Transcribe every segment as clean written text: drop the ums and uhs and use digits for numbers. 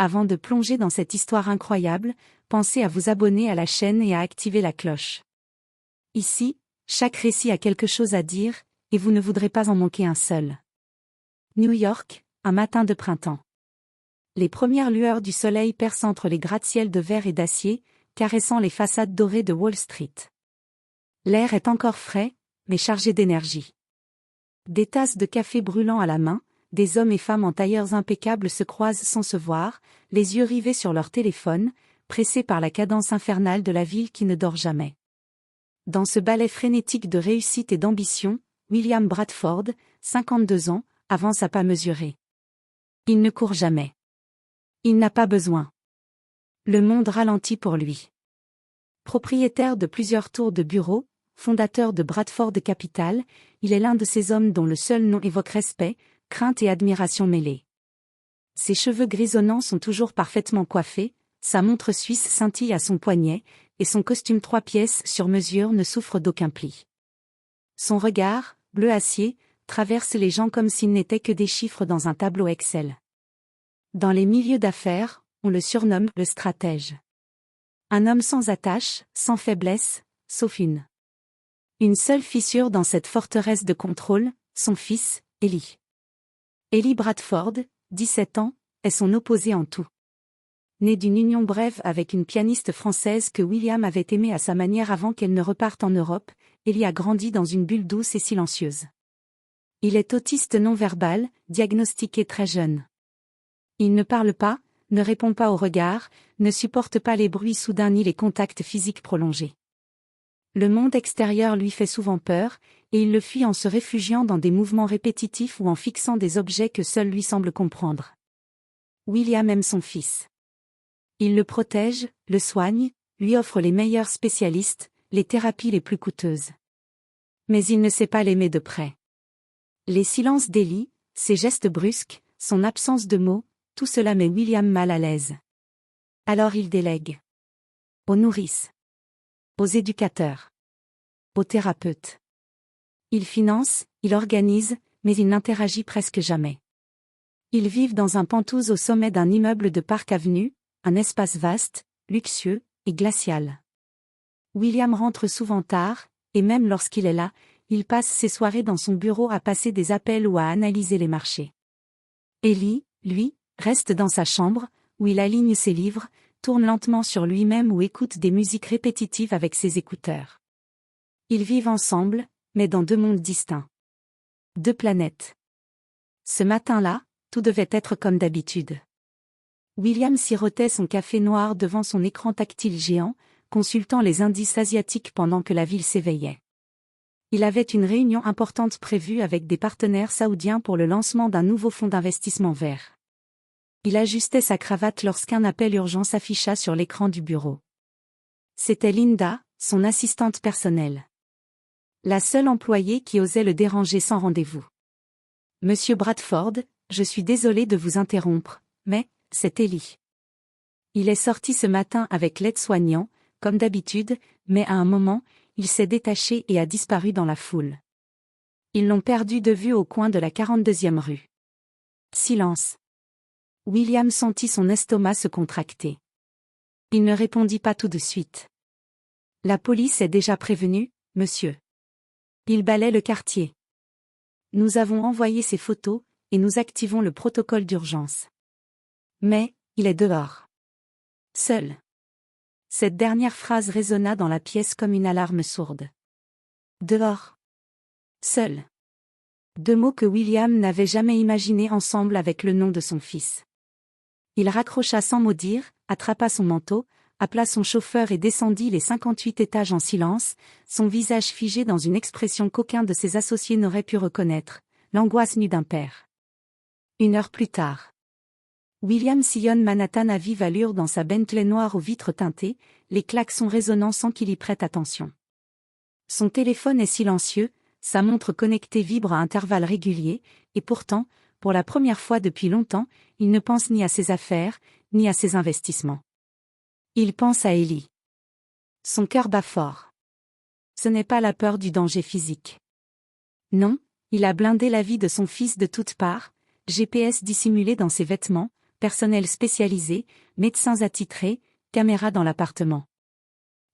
Avant de plonger dans cette histoire incroyable, pensez à vous abonner à la chaîne et à activer la cloche. Ici, chaque récit a quelque chose à dire, et vous ne voudrez pas en manquer un seul. New York, un matin de printemps. Les premières lueurs du soleil percent entre les gratte-ciels de verre et d'acier, caressant les façades dorées de Wall Street. L'air est encore frais, mais chargé d'énergie. Des tasses de café brûlant à la main, des hommes et femmes en tailleurs impeccables se croisent sans se voir, les yeux rivés sur leur téléphone, pressés par la cadence infernale de la ville qui ne dort jamais. Dans ce ballet frénétique de réussite et d'ambition, William Bradford, 52 ans, avance à pas mesurés. Il ne court jamais. Il n'a pas besoin. Le monde ralentit pour lui. Propriétaire de plusieurs tours de bureau, fondateur de Bradford Capital, il est l'un de ces hommes dont le seul nom évoque respect, crainte et admiration mêlées. Ses cheveux grisonnants sont toujours parfaitement coiffés, sa montre suisse scintille à son poignet, et son costume 3 pièces sur mesure ne souffre d'aucun pli. Son regard, bleu acier, traverse les gens comme s'ils n'étaient que des chiffres dans un tableau Excel. Dans les milieux d'affaires, on le surnomme le stratège. Un homme sans attache, sans faiblesse, sauf une. Une seule fissure dans cette forteresse de contrôle, son fils, Eli. Eli Bradford, 17 ans, est son opposé en tout. Né d'une union brève avec une pianiste française que William avait aimée à sa manière avant qu'elle ne reparte en Europe, Eli a grandi dans une bulle douce et silencieuse. Il est autiste non-verbal, diagnostiqué très jeune. Il ne parle pas, ne répond pas aux regards, ne supporte pas les bruits soudains ni les contacts physiques prolongés. Le monde extérieur lui fait souvent peur, et il le fuit en se réfugiant dans des mouvements répétitifs ou en fixant des objets que seul lui semble comprendre. William aime son fils. Il le protège, le soigne, lui offre les meilleurs spécialistes, les thérapies les plus coûteuses. Mais il ne sait pas l'aimer de près. Les silences d'Eli, ses gestes brusques, son absence de mots, tout cela met William mal à l'aise. Alors il délègue. Aux nourrices. Aux éducateurs. Aux thérapeutes. Il finance, il organise, mais il n'interagit presque jamais. Ils vivent dans un penthouse au sommet d'un immeuble de Park Avenue, un espace vaste, luxueux et glacial. William rentre souvent tard, et même lorsqu'il est là, il passe ses soirées dans son bureau à passer des appels ou à analyser les marchés. Eli, lui, reste dans sa chambre, où il aligne ses livres, tourne lentement sur lui-même ou écoute des musiques répétitives avec ses écouteurs. Ils vivent ensemble, mais dans 2 mondes distincts. 2 planètes. Ce matin-là, tout devait être comme d'habitude. William sirotait son café noir devant son écran tactile géant, consultant les indices asiatiques pendant que la ville s'éveillait. Il avait une réunion importante prévue avec des partenaires saoudiens pour le lancement d'un nouveau fonds d'investissement vert. Il ajustait sa cravate lorsqu'un appel urgent s'afficha sur l'écran du bureau. C'était Linda, son assistante personnelle. La seule employée qui osait le déranger sans rendez-vous. « Monsieur Bradford, je suis désolé de vous interrompre, mais, c'est Eli. Il est sorti ce matin avec l'aide-soignant, comme d'habitude, mais à un moment, il s'est détaché et a disparu dans la foule. Ils l'ont perdu de vue au coin de la 42e rue. » Silence. William sentit son estomac se contracter. Il ne répondit pas tout de suite. « La police est déjà prévenue, monsieur. » Il balaie le quartier. « Nous avons envoyé ces photos, et nous activons le protocole d'urgence. » Mais, il est dehors. Seul. Cette dernière phrase résonna dans la pièce comme une alarme sourde. Dehors. Seul. 2 mots que William n'avait jamais imaginés ensemble avec le nom de son fils. Il raccrocha sans mot dire, attrapa son manteau, appela son chauffeur et descendit les 58 étages en silence, son visage figé dans une expression qu'aucun de ses associés n'aurait pu reconnaître, l'angoisse nue d'un père. 1 heure plus tard. William sillonne Manhattan à vive allure dans sa Bentley noire aux vitres teintées, les klaxons résonnant sans qu'il y prête attention. Son téléphone est silencieux, sa montre connectée vibre à intervalles réguliers, et pourtant, pour la première fois depuis longtemps, il ne pense ni à ses affaires, ni à ses investissements. Il pense à Eli. Son cœur bat fort. Ce n'est pas la peur du danger physique. Non, il a blindé la vie de son fils de toutes parts, GPS dissimulé dans ses vêtements, personnel spécialisé, médecins attitrés, caméras dans l'appartement.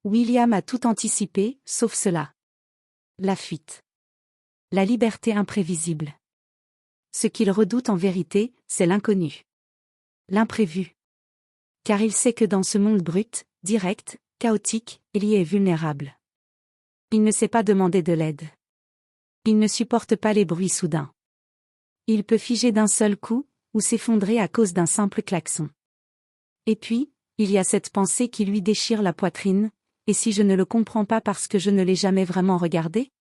William a tout anticipé, sauf cela. La fuite. La liberté imprévisible. Ce qu'il redoute en vérité, c'est l'inconnu. L'imprévu. Car il sait que dans ce monde brut, direct, chaotique, Ellie est vulnérable. Il ne sait pas demander de l'aide. Il ne supporte pas les bruits soudains. Il peut figer d'un seul coup, ou s'effondrer à cause d'un simple klaxon. Et puis, il y a cette pensée qui lui déchire la poitrine, et si je ne le comprends pas parce que je ne l'ai jamais vraiment regardé?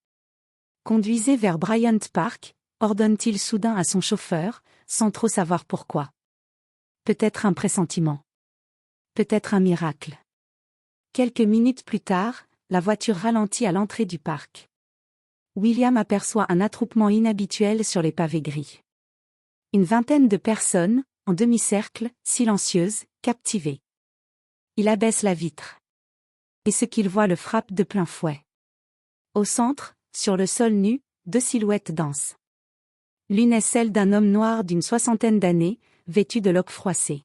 Conduisez vers Bryant Park, ordonne-t-il soudain à son chauffeur, sans trop savoir pourquoi. Peut-être un pressentiment. Peut-être un miracle. Quelques minutes plus tard, la voiture ralentit à l'entrée du parc. William aperçoit un attroupement inhabituel sur les pavés gris. Une vingtaine de personnes, en demi-cercle, silencieuses, captivées. Il abaisse la vitre. Et ce qu'il voit le frappe de plein fouet. Au centre, sur le sol nu, deux silhouettes dansent. L'une est celle d'un homme noir d'une soixantaine d'années, vêtu de loques froissées.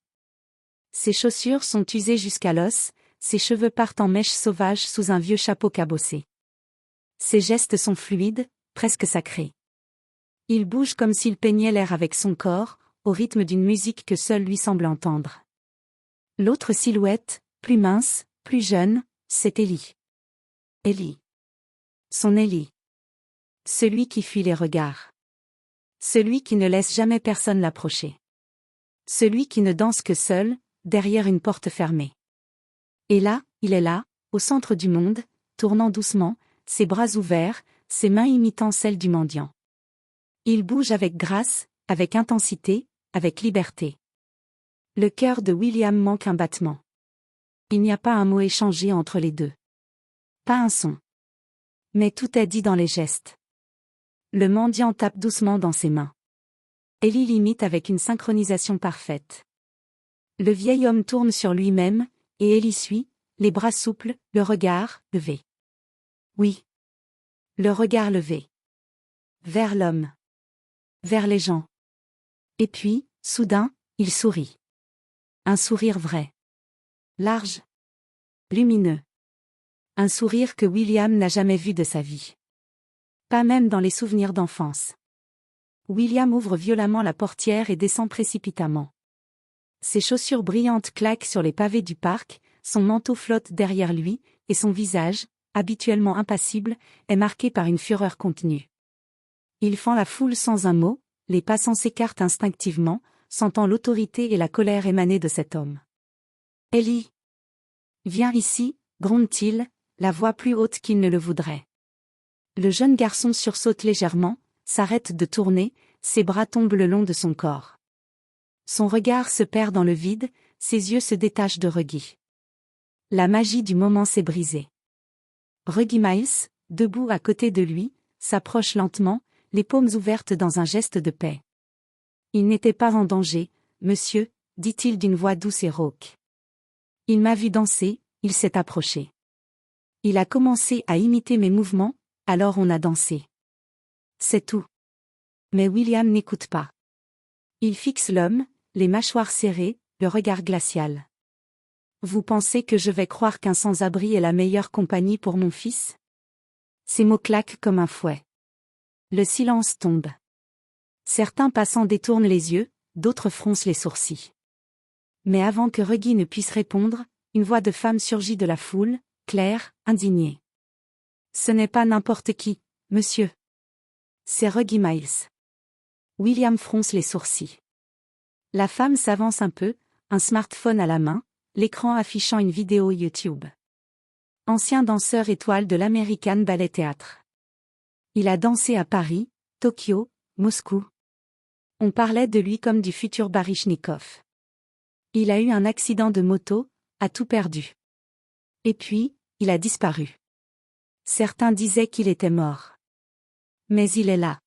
Ses chaussures sont usées jusqu'à l'os, ses cheveux partent en mèches sauvages sous un vieux chapeau cabossé. Ses gestes sont fluides, presque sacrés. Il bouge comme s'il peignait l'air avec son corps, au rythme d'une musique que seul lui semble entendre. L'autre silhouette, plus mince, plus jeune, c'est Ellie. Ellie. Son Ellie. Celui qui fuit les regards. Celui qui ne laisse jamais personne l'approcher. Celui qui ne danse que seul, derrière une porte fermée. Et là, il est là, au centre du monde, tournant doucement, ses bras ouverts, ses mains imitant celles du mendiant. Il bouge avec grâce, avec intensité, avec liberté. Le cœur de William manque un battement. Il n'y a pas un mot échangé entre les deux. Pas un son. Mais tout est dit dans les gestes. Le mendiant tape doucement dans ses mains. Ellie l'imite avec une synchronisation parfaite. Le vieil homme tourne sur lui-même, et Ellie suit, les bras souples, le regard levé. Oui. Le regard levé. Vers l'homme. Vers les gens. Et puis, soudain, il sourit. Un sourire vrai. Large. Lumineux. Un sourire que William n'a jamais vu de sa vie. Pas même dans les souvenirs d'enfance. William ouvre violemment la portière et descend précipitamment. Ses chaussures brillantes claquent sur les pavés du parc, son manteau flotte derrière lui, et son visage, habituellement impassible, est marqué par une fureur contenue. Il fend la foule sans un mot, les passants s'écartent instinctivement, sentant l'autorité et la colère émaner de cet homme. « Ellie ! Viens ici !» gronde-t-il, la voix plus haute qu'il ne le voudrait. Le jeune garçon sursaute légèrement, s'arrête de tourner, ses bras tombent le long de son corps. Son regard se perd dans le vide, ses yeux se détachent de Reggie. La magie du moment s'est brisée. Reggie Miles, debout à côté de lui, s'approche lentement, les paumes ouvertes dans un geste de paix. « Il n'était pas en danger, monsieur, » dit-il d'une voix douce et rauque. « Il m'a vu danser, il s'est approché. Il a commencé à imiter mes mouvements, alors on a dansé. C'est tout. » Mais William n'écoute pas. Il fixe l'homme, les mâchoires serrées, le regard glacial. « Vous pensez que je vais croire qu'un sans-abri est la meilleure compagnie pour mon fils ? » Ces mots claquent comme un fouet. Le silence tombe. Certains passants détournent les yeux, d'autres froncent les sourcils. Mais avant que Reggie ne puisse répondre, une voix de femme surgit de la foule, claire, indignée. « Ce n'est pas n'importe qui, monsieur. C'est Reggie Miles. » William fronce les sourcils. La femme s'avance un peu, un smartphone à la main, l'écran affichant une vidéo YouTube. Ancien danseur étoile de l'American Ballet Theatre. Il a dansé à Paris, Tokyo, Moscou. On parlait de lui comme du futur Baryshnikov. Il a eu un accident de moto, a tout perdu. Et puis, il a disparu. Certains disaient qu'il était mort. Mais il est là.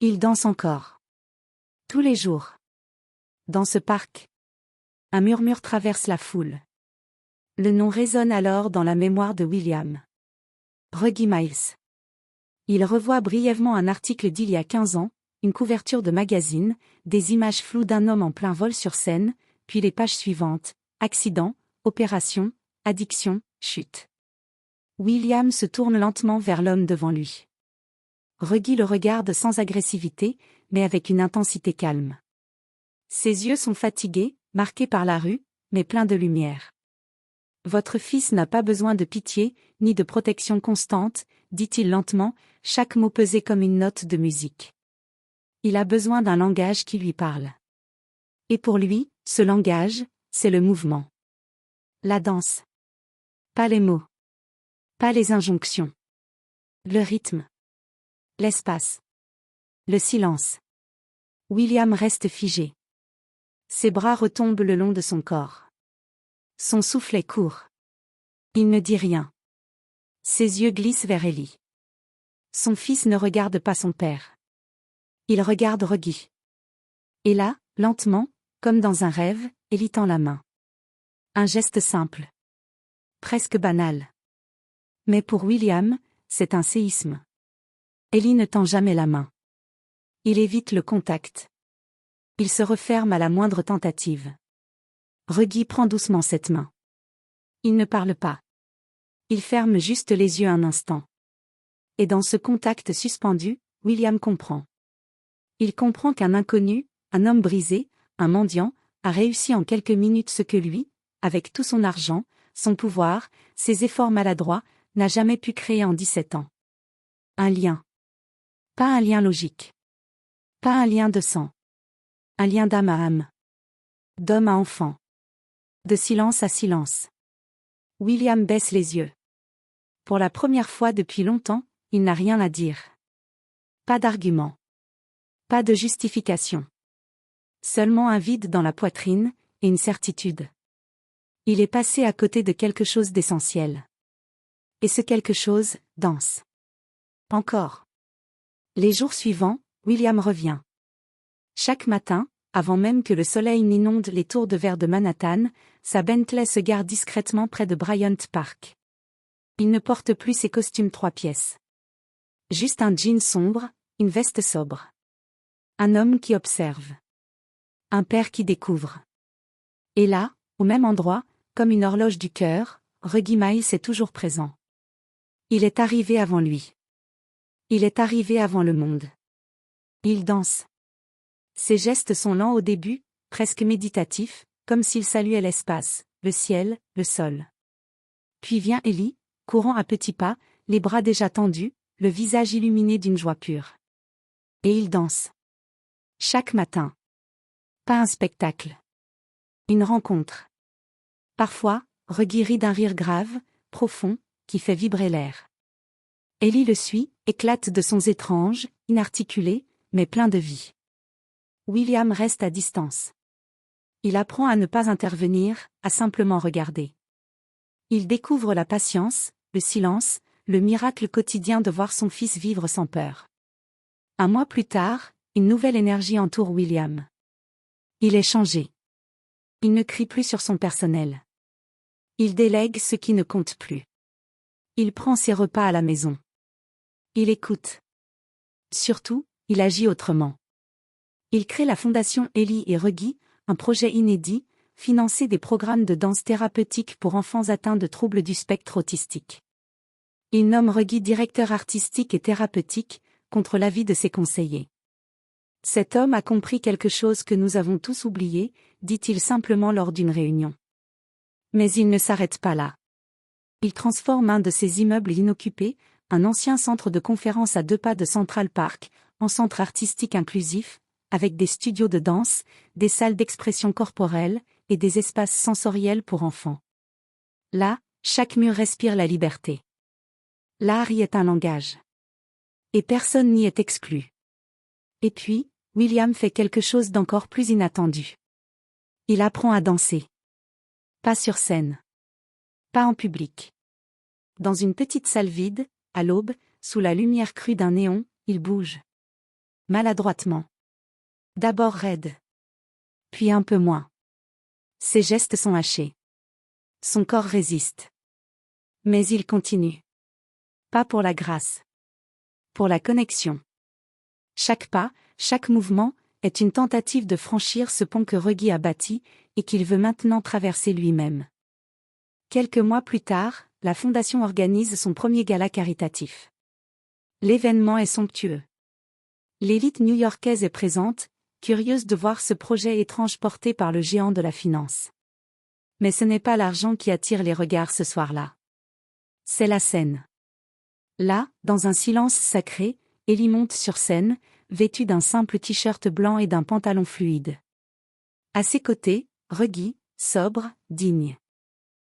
Il danse encore. Tous les jours. Dans ce parc. Un murmure traverse la foule. Le nom résonne alors dans la mémoire de William. Reggie Miles. Il revoit brièvement un article d'il y a 15 ans, une couverture de magazine, des images floues d'un homme en plein vol sur scène, puis les pages suivantes, accident, opération, addiction, chute. William se tourne lentement vers l'homme devant lui. Reggie le regarde sans agressivité, mais avec une intensité calme. Ses yeux sont fatigués, marqués par la rue, mais pleins de lumière. Votre fils n'a pas besoin de pitié, ni de protection constante, dit-il lentement, chaque mot pesé comme une note de musique. Il a besoin d'un langage qui lui parle. Et pour lui, ce langage, c'est le mouvement. La danse. Pas les mots. Pas les injonctions. Le rythme. L'espace. Le silence. William reste figé. Ses bras retombent le long de son corps. Son souffle est court. Il ne dit rien. Ses yeux glissent vers Ellie. Son fils ne regarde pas son père. Il regarde Reggie. Et là, lentement, comme dans un rêve, Ellie tend la main. Un geste simple. Presque banal. Mais pour William, c'est un séisme. Ellie ne tend jamais la main. Il évite le contact. Il se referme à la moindre tentative. Reggie prend doucement cette main. Il ne parle pas. Il ferme juste les yeux un instant. Et dans ce contact suspendu, William comprend. Il comprend qu'un inconnu, un homme brisé, un mendiant, a réussi en quelques minutes ce que lui, avec tout son argent, son pouvoir, ses efforts maladroits, n'a jamais pu créer en 17 ans. Un lien. Pas un lien logique. Pas un lien de sang. Un lien d'âme à âme. D'homme à enfant. De silence à silence. William baisse les yeux. Pour la première fois depuis longtemps, il n'a rien à dire. Pas d'argument. Pas de justification. Seulement un vide dans la poitrine, et une certitude. Il est passé à côté de quelque chose d'essentiel. Et ce quelque chose, danse. Encore. Les jours suivants, William revient. Chaque matin, avant même que le soleil n'inonde les tours de verre de Manhattan, sa Bentley se gare discrètement près de Bryant Park. Il ne porte plus ses costumes 3 pièces. Juste un jean sombre, une veste sobre. Un homme qui observe. Un père qui découvre. Et là, au même endroit, comme une horloge du cœur, Reggie Miles est toujours présent. Il est arrivé avant lui. Il est arrivé avant le monde. Il danse. Ses gestes sont lents au début, presque méditatifs, comme s'il saluait l'espace, le ciel, le sol. Puis vient Ellie, courant à petits pas, les bras déjà tendus, le visage illuminé d'une joie pure. Et il danse. Chaque matin. Pas un spectacle. Une rencontre. Parfois, Reggie rit d'un rire grave, profond, qui fait vibrer l'air. Ellie le suit, éclate de sons étranges, inarticulés, mais pleins de vie. William reste à distance. Il apprend à ne pas intervenir, à simplement regarder. Il découvre la patience, le silence, le miracle quotidien de voir son fils vivre sans peur. Un mois plus tard, une nouvelle énergie entoure William. Il est changé. Il ne crie plus sur son personnel. Il délègue ce qui ne compte plus. Il prend ses repas à la maison. Il écoute. Surtout, il agit autrement. Il crée la fondation Ellie et Reggie, un projet inédit, financer des programmes de danse thérapeutique pour enfants atteints de troubles du spectre autistique. Il nomme Reggie directeur artistique et thérapeutique, contre l'avis de ses conseillers. Cet homme a compris quelque chose que nous avons tous oublié, dit-il simplement lors d'une réunion. Mais il ne s'arrête pas là. Il transforme un de ses immeubles inoccupés, un ancien centre de conférences à 2 pas de Central Park, en centre artistique inclusif, avec des studios de danse, des salles d'expression corporelle, et des espaces sensoriels pour enfants. Là, chaque mur respire la liberté. L'art y est un langage. Et personne n'y est exclu. Et puis, William fait quelque chose d'encore plus inattendu. Il apprend à danser. Pas sur scène. Pas en public. Dans une petite salle vide, à l'aube, sous la lumière crue d'un néon, il bouge. Maladroitement. D'abord raide. Puis un peu moins. Ses gestes sont hachés. Son corps résiste. Mais il continue. Pas pour la grâce. Pour la connexion. Chaque pas, Chaque mouvement est une tentative de franchir ce pont que Reggie a bâti et qu'il veut maintenant traverser lui-même. Quelques mois plus tard, la Fondation organise son premier gala caritatif. L'événement est somptueux. L'élite new-yorkaise est présente, curieuse de voir ce projet étrange porté par le géant de la finance. Mais ce n'est pas l'argent qui attire les regards ce soir-là. C'est la scène. Là, dans un silence sacré, Ellie monte sur scène, vêtue d'un simple t-shirt blanc et d'un pantalon fluide. À ses côtés, Reggie, sobre, digne.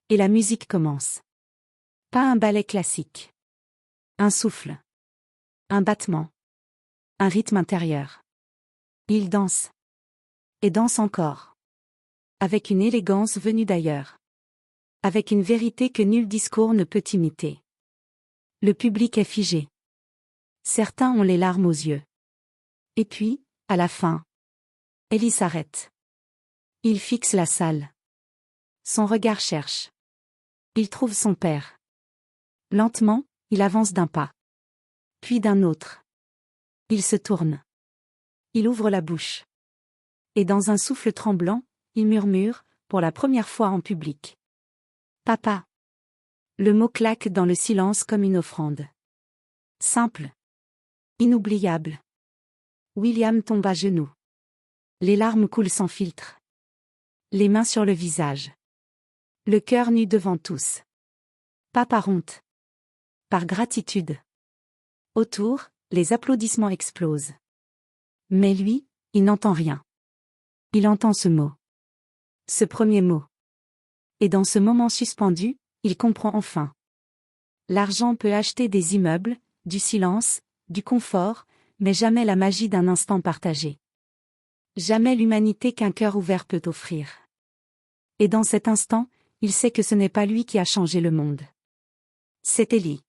Et la musique commence. Pas un ballet classique. Un souffle. Un battement. Un rythme intérieur. Il danse. Et danse encore. Avec une élégance venue d'ailleurs. Avec une vérité que nul discours ne peut imiter. Le public est figé. Certains ont les larmes aux yeux. Et puis, à la fin, Ellie s'arrête. Il fixe la salle. Son regard cherche. Il trouve son père. Lentement, il avance d'un pas. Puis d'un autre. Il se tourne. Il ouvre la bouche. Et dans un souffle tremblant, il murmure, pour la première fois en public. Papa. Le mot claque dans le silence comme une offrande. Simple. Inoubliable. William tombe à genoux. Les larmes coulent sans filtre. Les mains sur le visage. Le cœur nu devant tous. Pas par honte. Par gratitude. Autour, les applaudissements explosent. Mais lui, il n'entend rien. Il entend ce mot. Ce premier mot. Et dans ce moment suspendu, il comprend enfin. L'argent peut acheter des immeubles, du silence, du confort, mais jamais la magie d'un instant partagé. Jamais l'humanité qu'un cœur ouvert peut offrir. Et dans cet instant, il sait que ce n'est pas lui qui a changé le monde. C'est Ellie.